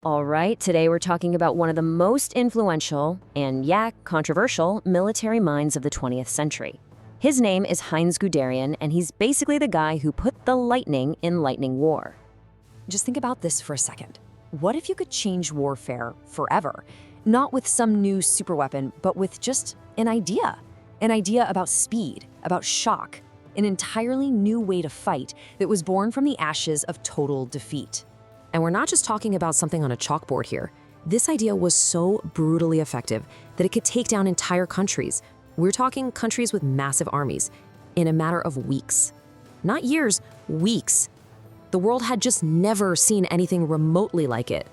All right, today we're talking about one of the most influential and, yeah, controversial military minds of the 20th century. His name is Heinz Guderian, and he's basically the guy who put the lightning in lightning war. Just think about this for a second. What if you could change warfare forever? Not with some new superweapon, but with just an idea. An idea about speed, about shock, an entirely new way to fight that was born from the ashes of total defeat. And we're not just talking about something on a chalkboard here. This idea was so brutally effective that it could take down entire countries. We're talking countries with massive armies in a matter of weeks. Not years, weeks. The world had just never seen anything remotely like it.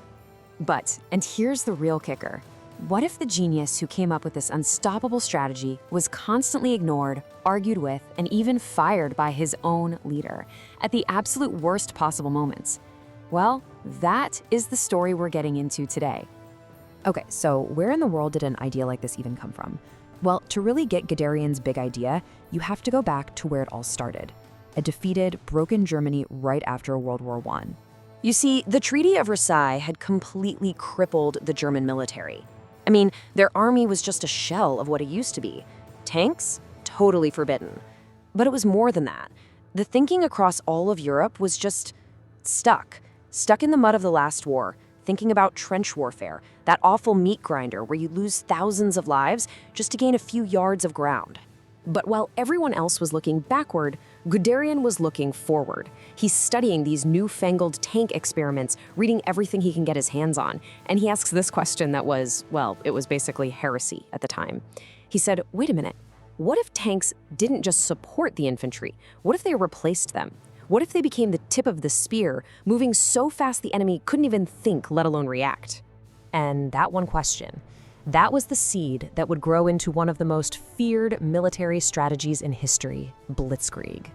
But, and here's the real kicker, what if the genius who came up with this unstoppable strategy was constantly ignored, argued with, and even fired by his own leader at the absolute worst possible moments? Well, that is the story we're getting into today. Okay, so where in the world did an idea like this even come from? Well, to really get Guderian's big idea, you have to go back to where it all started. A defeated, broken Germany right after World War I. You see, the Treaty of Versailles had completely crippled the German military. I mean, their army was just a shell of what it used to be. Tanks? Totally forbidden. But it was more than that. The thinking across all of Europe was just stuck in the mud of the last war, thinking about trench warfare, that awful meat grinder where you lose thousands of lives just to gain a few yards of ground. But while everyone else was looking backward, Guderian was looking forward. He's studying these newfangled tank experiments, reading everything he can get his hands on, and he asks this question that was, well, it was basically heresy at the time. He said, wait a minute, what if tanks didn't just support the infantry? What if they replaced them? What if they became the tip of the spear, moving so fast the enemy couldn't even think, let alone react? And that one question, that was the seed that would grow into one of the most feared military strategies in history, Blitzkrieg.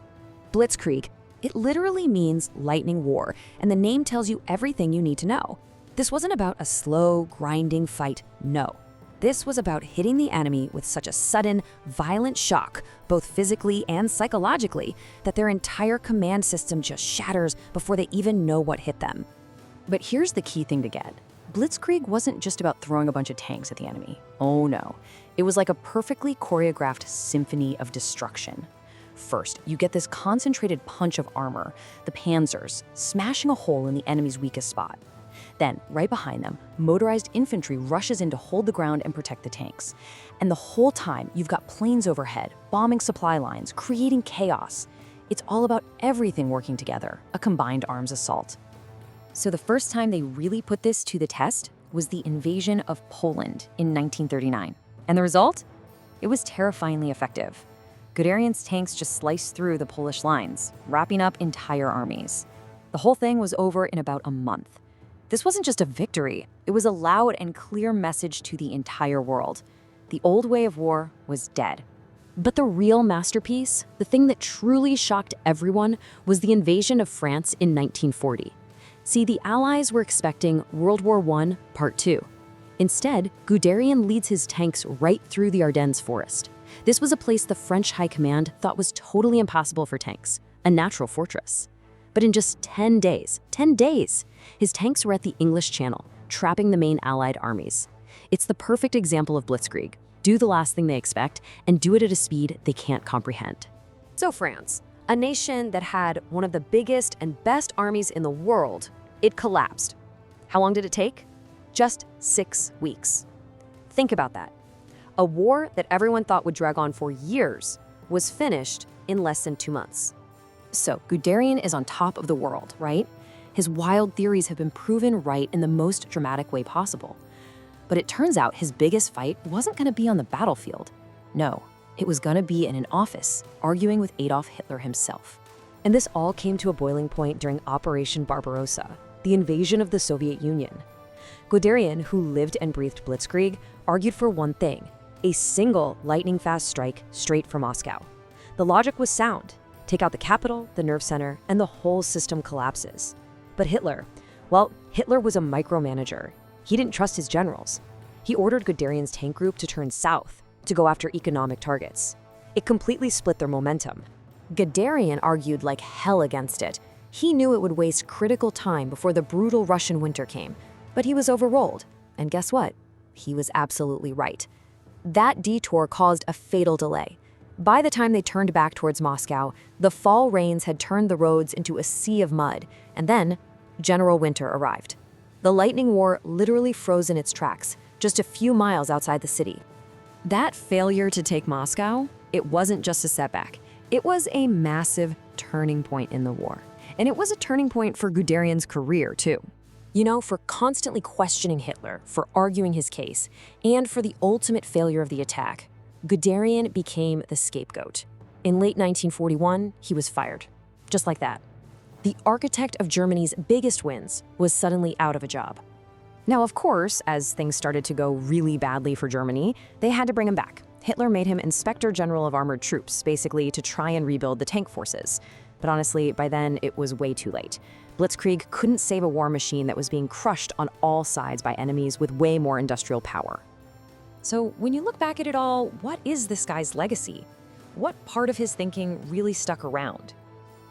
Blitzkrieg, it literally means lightning war, and the name tells you everything you need to know. This wasn't about a slow, grinding fight, no. This was about hitting the enemy with such a sudden, violent shock, both physically and psychologically, that their entire command system just shatters before they even know what hit them. But here's the key thing to get. Blitzkrieg wasn't just about throwing a bunch of tanks at the enemy. Oh no. It was like a perfectly choreographed symphony of destruction. First, you get this concentrated punch of armor, the panzers, smashing a hole in the enemy's weakest spot. Then, right behind them, motorized infantry rushes in to hold the ground and protect the tanks. And the whole time, you've got planes overhead, bombing supply lines, creating chaos. It's all about everything working together, a combined arms assault. So the first time they really put this to the test was the invasion of Poland in 1939. And the result? It was terrifyingly effective. Guderian's tanks just sliced through the Polish lines, wrapping up entire armies. The whole thing was over in about a month. This wasn't just a victory, it was a loud and clear message to the entire world. The old way of war was dead. But the real masterpiece, the thing that truly shocked everyone, was the invasion of France in 1940. See, the Allies were expecting World War I, Part 2. Instead, Guderian leads his tanks right through the Ardennes forest. This was a place the French High Command thought was totally impossible for tanks, a natural fortress. But in just 10 days, his tanks were at the English Channel, trapping the main Allied armies. It's the perfect example of Blitzkrieg. Do the last thing they expect, and do it at a speed they can't comprehend. So France, a nation that had one of the biggest and best armies in the world, it collapsed. How long did it take? Just 6 weeks. Think about that. A war that everyone thought would drag on for years was finished in less than 2 months. So Guderian is on top of the world, right? His wild theories have been proven right in the most dramatic way possible. But it turns out his biggest fight wasn't going to be on the battlefield. No, it was going to be in an office, arguing with Adolf Hitler himself. And this all came to a boiling point during Operation Barbarossa, the invasion of the Soviet Union. Guderian, who lived and breathed Blitzkrieg, argued for one thing: a single lightning-fast strike straight from Moscow. The logic was sound. Take out the capital, the nerve center, and the whole system collapses. But Hitler, well, Hitler was a micromanager. He didn't trust his generals. He ordered Guderian's tank group to turn south, to go after economic targets. It completely split their momentum. Guderian argued like hell against it. He knew it would waste critical time before the brutal Russian winter came. But he was overruled. And guess what? He was absolutely right. That detour caused a fatal delay. By the time they turned back towards Moscow, the fall rains had turned the roads into a sea of mud, and then General Winter arrived. The lightning war literally froze in its tracks, just a few miles outside the city. That failure to take Moscow, it wasn't just a setback. It was a massive turning point in the war. And it was a turning point for Guderian's career, too. You know, for constantly questioning Hitler, for arguing his case, and for the ultimate failure of the attack, Guderian became the scapegoat. In late 1941, he was fired. Just like that. The architect of Germany's biggest wins was suddenly out of a job. Now, of course, as things started to go really badly for Germany, they had to bring him back. Hitler made him Inspector General of Armored Troops, basically to try and rebuild the tank forces. But honestly, by then, it was way too late. Blitzkrieg couldn't save a war machine that was being crushed on all sides by enemies with way more industrial power. So when you look back at it all, what is this guy's legacy? What part of his thinking really stuck around?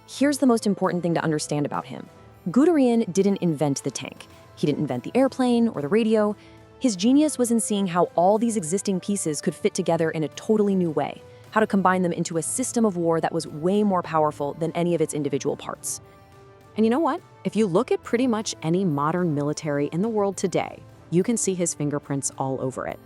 Here's the most important thing to understand about him. Guderian didn't invent the tank. He didn't invent the airplane or the radio. His genius was in seeing how all these existing pieces could fit together in a totally new way, how to combine them into a system of war that was way more powerful than any of its individual parts. And you know what? If you look at pretty much any modern military in the world today, you can see his fingerprints all over it.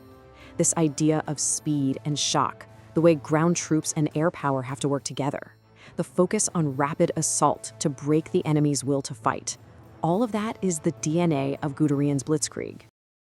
This idea of speed and shock, the way ground troops and air power have to work together, the focus on rapid assault to break the enemy's will to fight. All of that is the DNA of Guderian's Blitzkrieg.